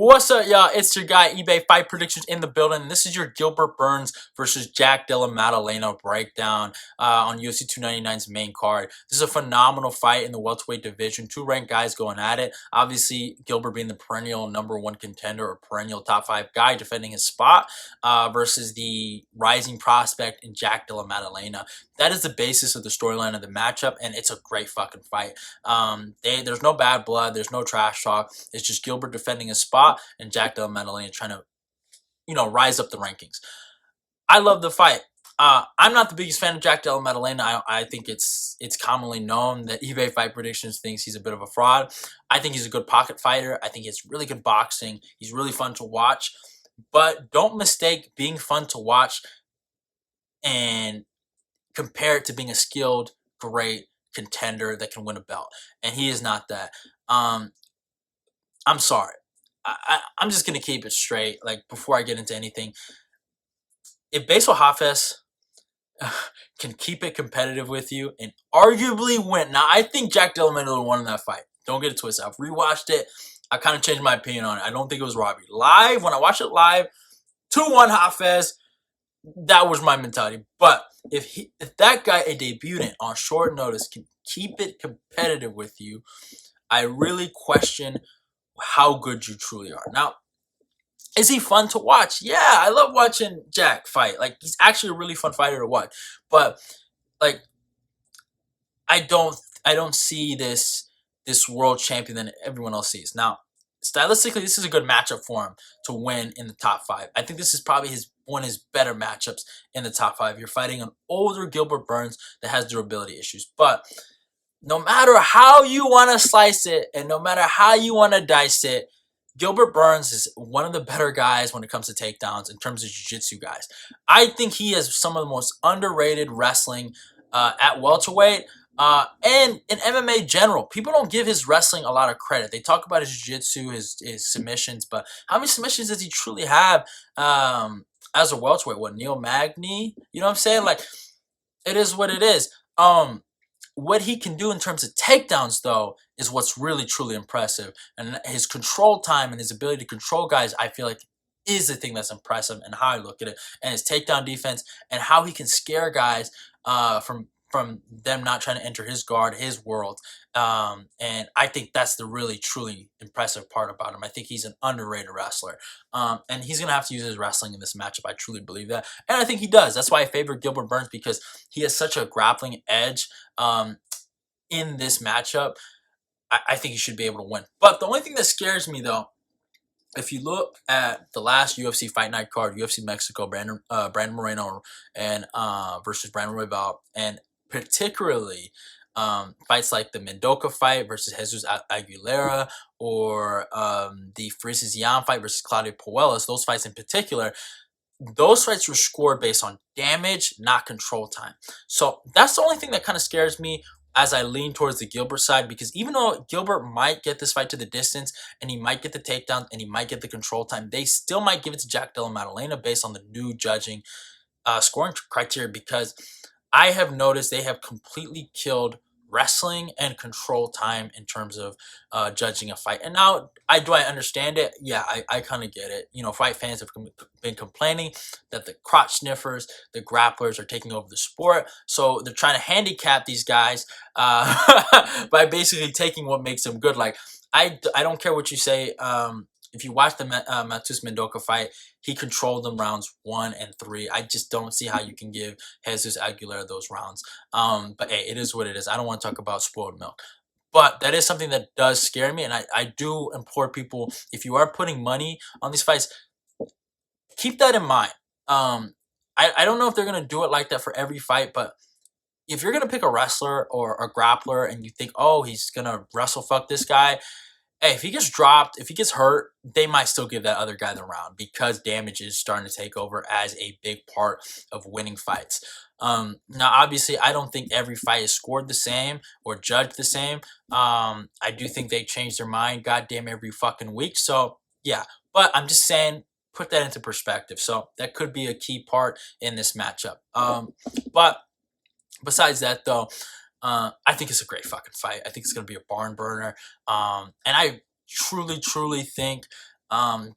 What's up, y'all? It's your guy, eBay Fight Predictions in the building. This is your Gilbert Burns versus Jack Della Maddalena breakdown on UFC 299's main card. This is a phenomenal fight in the welterweight division. Two ranked guys going at it. Obviously, Gilbert being the perennial #1 contender or perennial top 5 guy defending his spot versus the rising prospect in Jack Della Maddalena. That is the basis of the storyline of the matchup, and it's a great fucking fight. There's no bad blood. There's no trash talk. It's just Gilbert defending his spot and Jack Della Maddalena trying to, rise up the rankings. I love the fight. I'm not the biggest fan of Jack Della Maddalena. I think it's commonly known that eBay Fight Predictions thinks he's a bit of a fraud. I think he's a good pocket fighter. I think it's really good boxing. He's really fun to watch. But don't mistake being fun to watch and compare it to being a skilled, great contender that can win a belt. And he is not that. I'm sorry. I'm just going to keep it straight, like, before I get into anything. If Basil Hafez can keep it competitive with you and arguably win. Now, I think Jack Della Maddalena won in that fight. Don't get it twisted. I've rewatched it. I kind of changed my opinion on it. I don't think it was Robbie. Live, when I watched it live, 2-1 Hafez, that was my mentality. But if that guy, a debutant on short notice, can keep it competitive with you, I really question how good you truly are. Now, is he fun to watch? Yeah, I love watching Jack fight. Like, he's actually a really fun fighter to watch. But, like, I don't see this world champion that everyone else sees. Now, stylistically, this is a good matchup for him to win in the top 5. I think this is probably one of his better matchups in the top 5. You're fighting an older Gilbert Burns that has durability issues. But no matter how you want to slice it and no matter how you want to dice it, Gilbert Burns is one of the better guys when it comes to takedowns in terms of jiu-jitsu guys. I think he has some of the most underrated wrestling at welterweight and in MMA general. People don't give his wrestling a lot of credit. They talk about his jiu-jitsu, his submissions, but how many submissions does he truly have as a welterweight? What, Neil Magny? You know what I'm saying? Like, it is what it is. What he can do in terms of takedowns, though, is what's really, truly impressive. And his control time and his ability to control guys, I feel like, is the thing that's impressive and how I look at it. And his takedown defense and how he can scare guys from them not trying to enter his guard, his world. And I think that's the really, truly impressive part about him. I think he's an underrated wrestler. And he's going to have to use his wrestling in this matchup. I truly believe that. And I think he does. That's why I favor Gilbert Burns, because he has such a grappling edge in this matchup. I think he should be able to win. But the only thing that scares me, though, if you look at the last UFC Fight Night card, UFC Mexico, Brandon Moreno and versus Brandon Royval, and particularly fights like the Mendoza fight versus Jesus Aguilera, or the Francis Yan fight versus Claudio Puelles, those fights in particular, those fights were scored based on damage, not control time. So that's the only thing that kind of scares me as I lean towards the Gilbert side, because even though Gilbert might get this fight to the distance and he might get the takedown and he might get the control time, they still might give it to Jack Della Maddalena based on the new judging scoring criteria, because I have noticed they have completely killed wrestling and control time in terms of judging a fight. And now, do I understand it? Yeah, I kind of get it. Fight fans have been complaining that the crotch sniffers, the grapplers are taking over the sport. So they're trying to handicap these guys by basically taking what makes them good. Like, I don't care what you say. If you watch the Matus Mendoza fight, he controlled them rounds 1 and 3. I just don't see how you can give Jesus Aguilera those rounds. But hey, it is what it is. I don't want to talk about spoiled milk. But that is something that does scare me. And I do implore people, if you are putting money on these fights, keep that in mind. I don't know if they're going to do it like that for every fight, but if you're going to pick a wrestler or a grappler and you think, oh, he's going to wrestle fuck this guy, hey, if he gets dropped, if he gets hurt, they might still give that other guy the round, because damage is starting to take over as a big part of winning fights. Now, obviously, I don't think every fight is scored the same or judged the same. I do think they change their mind goddamn every fucking week. So, yeah. But I'm just saying, put that into perspective. So that could be a key part in this matchup. But besides that, though, I think it's a great fucking fight. I think it's going to be a barn burner. And I truly, truly think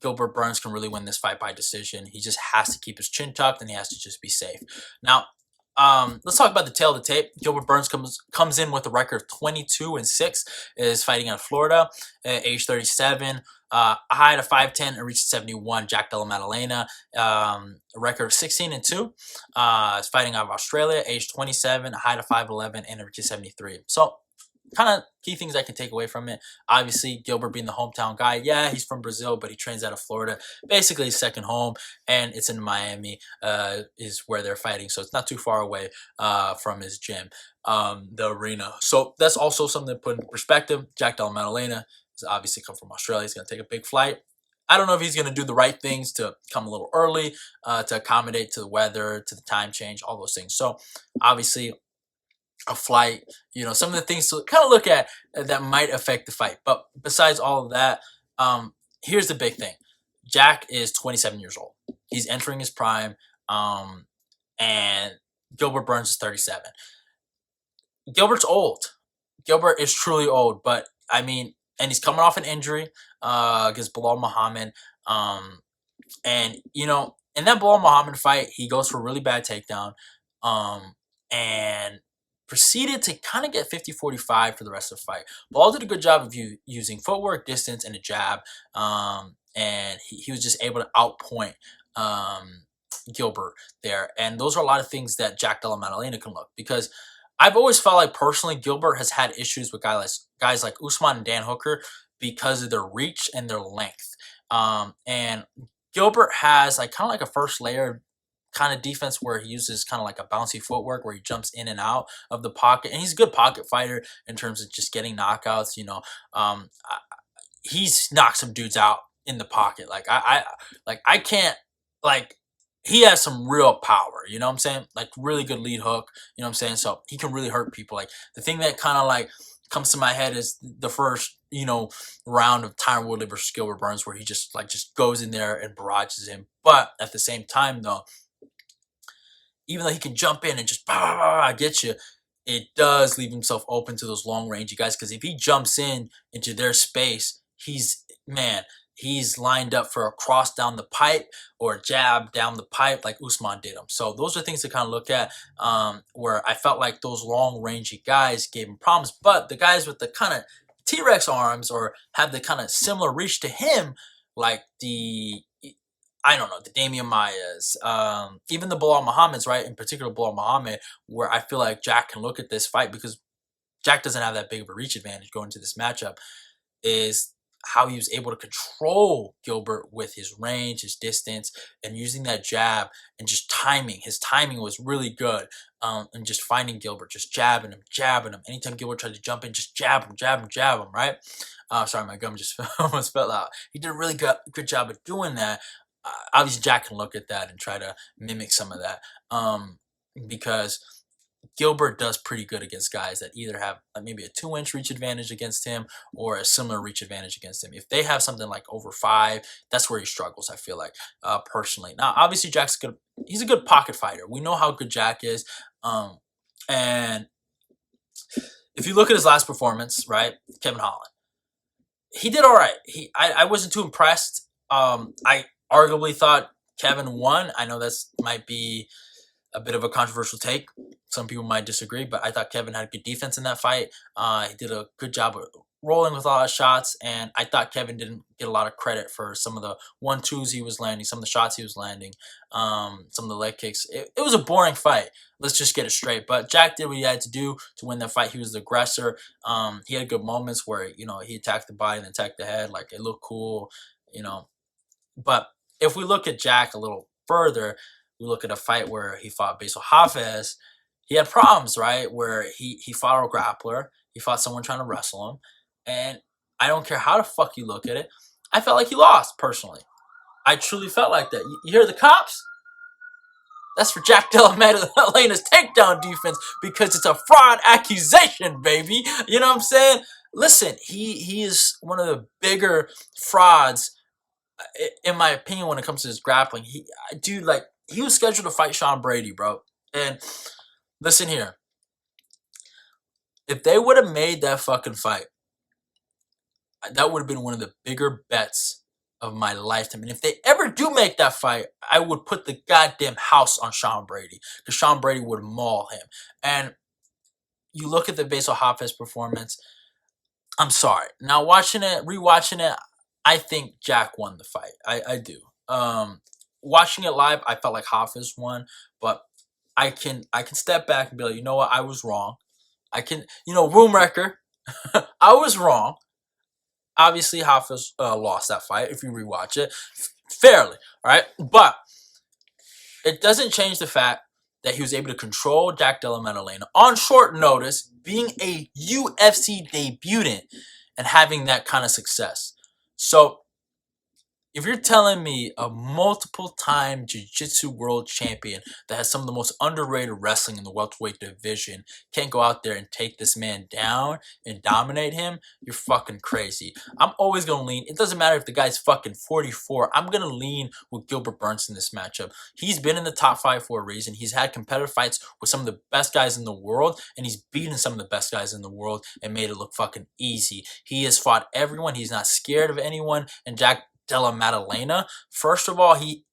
Gilbert Burns can really win this fight by decision. He just has to keep his chin tucked and he has to just be safe. Now, let's talk about the tail of the tape. Gilbert Burns comes in with a record of 22-6. Is fighting out of Florida, age 37. A height of 5'10" and reaches 71. Jack Della Maddalena, a record of 16-2. Is fighting out of Australia, age 27, a height of 5'11" and reaches 73. So, kind of key things I can take away from it. Obviously, Gilbert being the hometown guy. Yeah, he's from Brazil, but he trains out of Florida. Basically, his second home, and it's in Miami, is where they're fighting. So it's not too far away from his gym, the arena. So that's also something to put in perspective. Jack Della Maddalena is obviously come from Australia. He's going to take a big flight. I don't know if he's going to do the right things to come a little early, to accommodate to the weather, to the time change, all those things. So obviously, a flight, some of the things to kind of look at that might affect the fight. But besides all of that, here's the big thing. Jack is 27 years old. He's entering his prime, and Gilbert Burns is 37. Gilbert's old. Gilbert is truly old, but I mean, and he's coming off an injury against Bilal Muhammad. And, in that Bilal Muhammad fight, he goes for a really bad takedown. And proceeded to kind of get 50-45 for the rest of the fight. Ball did a good job of using footwork, distance, and a jab. And he was just able to outpoint Gilbert there. And those are a lot of things that Jack Della Maddalena can look. Because I've always felt like, personally, Gilbert has had issues with guys like Usman and Dan Hooker because of their reach and their length. And Gilbert has kind of like a first layer kind of defense where he uses kind of like a bouncy footwork where he jumps in and out of the pocket, and he's a good pocket fighter in terms of just getting knockouts. He's knocked some dudes out in the pocket. I can't like. He has some real power, you know what I'm saying? Like really good lead hook, you know what I'm saying? So he can really hurt people. Like the thing that kind of like comes to my head is the first, round of Tyron Woodley versus Gilbert Burns where he just goes in there and barrages him. But at the same time though, even though he can jump in and just get you, it does leave himself open to those long range guys. Because if he jumps into their space, he's lined up for a cross down the pipe or a jab down the pipe like Usman did him. So those are things to kind of look at, where I felt like those long rangey guys gave him problems. But the guys with the kind of T-Rex arms or have the kind of similar reach to him, like the Damian Mayas, even the Bilal Muhammad's, right? In particular, Bilal Muhammad, where I feel like Jack can look at this fight because Jack doesn't have that big of a reach advantage going into this matchup, is how he was able to control Gilbert with his range, his distance, and using that jab and just timing. His timing was really good, and just finding Gilbert, just jabbing him. Anytime Gilbert tried to jump in, just jab him, right? Sorry, my gum just almost fell out. He did a really good job of doing that. Obviously, Jack can look at that and try to mimic some of that, because Gilbert does pretty good against guys that either have maybe a 2-inch reach advantage against him or a similar reach advantage against him. If they have something like over 5, that's where he struggles, I feel like, personally. Now, obviously, he's a good pocket fighter. We know how good Jack is. And if you look at his last performance, right, Kevin Holland, he did all right. I wasn't too impressed. I arguably thought Kevin won. I know that's might be a bit of a controversial take. Some people might disagree, but I thought Kevin had good defense in that fight. He did a good job of rolling with a lot of shots, and I thought Kevin didn't get a lot of credit for some of the 1-2s he was landing, some of the shots he was landing, some of the leg kicks. It was a boring fight. Let's just get it straight. But Jack did what he had to do to win that fight. He was the aggressor. He had good moments where, he attacked the body and attacked the head. Like, it looked cool, But if we look at Jack a little further, we look at a fight where he fought Basil Hafez. He had problems, right? Where he fought a grappler. He fought someone trying to wrestle him. And I don't care how the fuck you look at it. I felt like he lost, personally. I truly felt like that. You hear the cops? That's for Jack Della Maddalena's takedown defense because it's a fraud accusation, baby. You know what I'm saying? Listen, he is one of the bigger frauds, in my opinion, when it comes to his grappling. He was scheduled to fight Sean Brady, bro. And listen here. If they would have made that fucking fight, that would have been one of the bigger bets of my lifetime. And if they ever do make that fight, I would put the goddamn house on Sean Brady, because Sean Brady would maul him. And you look at the Basil Hopkins performance, I'm sorry. Now rewatching it, I think Jack won the fight. I do. Watching it live, I felt like Hafiz won, but I can step back and be like, you know what, I was wrong. I can, room wrecker. I was wrong. Obviously, Hafiz lost that fight if you rewatch it fairly, all right? But it doesn't change the fact that he was able to control Jack Della Maddalena on short notice, being a UFC debutant and having that kind of success. So if you're telling me a multiple-time jiu-jitsu world champion that has some of the most underrated wrestling in the welterweight division can't go out there and take this man down and dominate him, you're fucking crazy. I'm always going to lean. It doesn't matter if the guy's fucking 44. I'm going to lean with Gilbert Burns in this matchup. He's been in the top 5 for a reason. He's had competitive fights with some of the best guys in the world, and he's beaten some of the best guys in the world and made it look fucking easy. He has fought everyone. He's not scared of anyone, and Jack Della Maddalena, first of all, he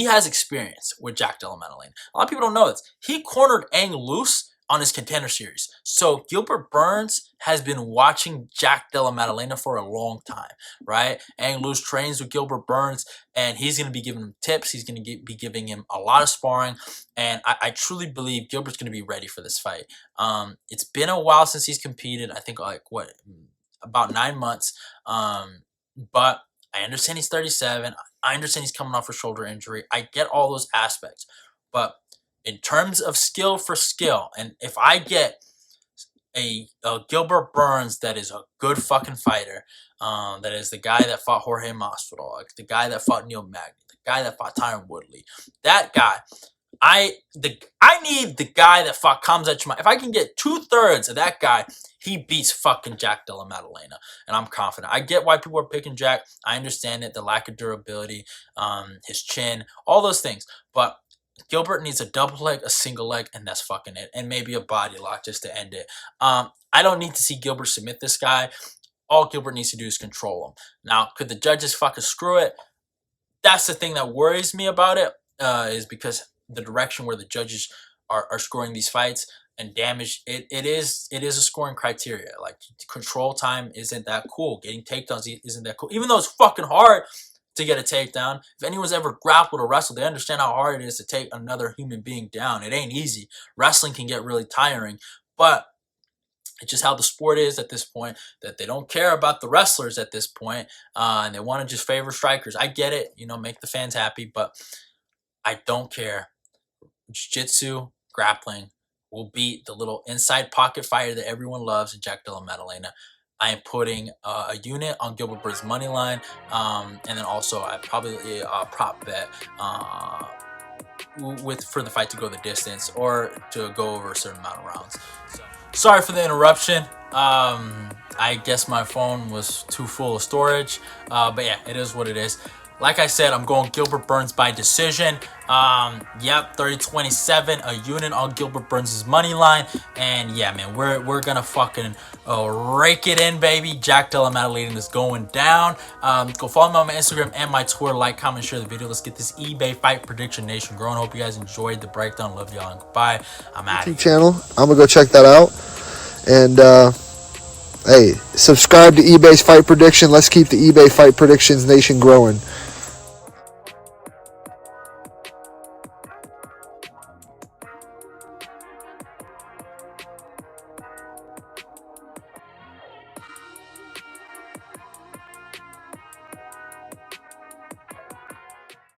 has experience with Jack Della Maddalena. A lot of people don't know this. He cornered Ang Loose on his Contender Series. So Gilbert Burns has been watching Jack Della Maddalena for a long time, right? Ang Loose trains with Gilbert Burns, and he's going to be giving him tips. He's going to be giving him a lot of sparring, and I truly believe Gilbert's going to be ready for this fight. It's been a while since he's competed. I think about 9 months, but I understand he's 37. I understand he's coming off a shoulder injury. I get all those aspects. But in terms of skill for skill, and if I get a Gilbert Burns that is a good fucking fighter, that is the guy that fought Jorge Masvidal, the guy that fought Neil Magny, the guy that fought Tyron Woodley, that guy, I need the guy that fought Khamzat Chimaev. If I can get 2/3 of that guy, he beats fucking Jack Della Maddalena, and I'm confident. I get why people are picking Jack. I understand it, the lack of durability, his chin, all those things. But Gilbert needs a double leg, a single leg, and that's fucking it. And maybe a body lock just to end it. I don't need to see Gilbert submit this guy. All Gilbert needs to do is control him. Now, could the judges fucking screw it? That's the thing that worries me about it, is because the direction where the judges are scoring these fights and damage, it is a scoring criteria. Like, control time isn't that cool. Getting takedowns isn't that cool. Even though it's fucking hard to get a takedown. If anyone's ever grappled or wrestled, they understand how hard it is to take another human being down. It ain't easy. Wrestling can get really tiring, but it's just how the sport is at this point, that they don't care about the wrestlers at this point, and they want to just favor strikers. I get it, make the fans happy, but I don't care. Jiu-jitsu, grappling will beat the little inside pocket fighter that everyone loves in Jack Della Maddalena. I am putting a unit on Gilbert Burns' money line, and then also I probably prop bet for the fight to go the distance or to go over a certain amount of rounds. So, sorry for the interruption. I guess my phone was too full of storage, but yeah, it is what it is. Like I said, I'm going Gilbert Burns by decision. 30-27, a unit on Gilbert Burns' money line. And yeah, man, we're gonna fucking rake it in, baby. Jack Della Maddalena is going down. Go follow me on my Instagram and my Twitter. Like, comment, share the video. Let's get this eBay Fight Prediction Nation growing. Hope you guys enjoyed the breakdown. Love y'all and goodbye. I'm out. YouTube channel. I'm gonna go check that out. And hey, subscribe to eBay's Fight Prediction. Let's keep the eBay Fight Predictions Nation growing.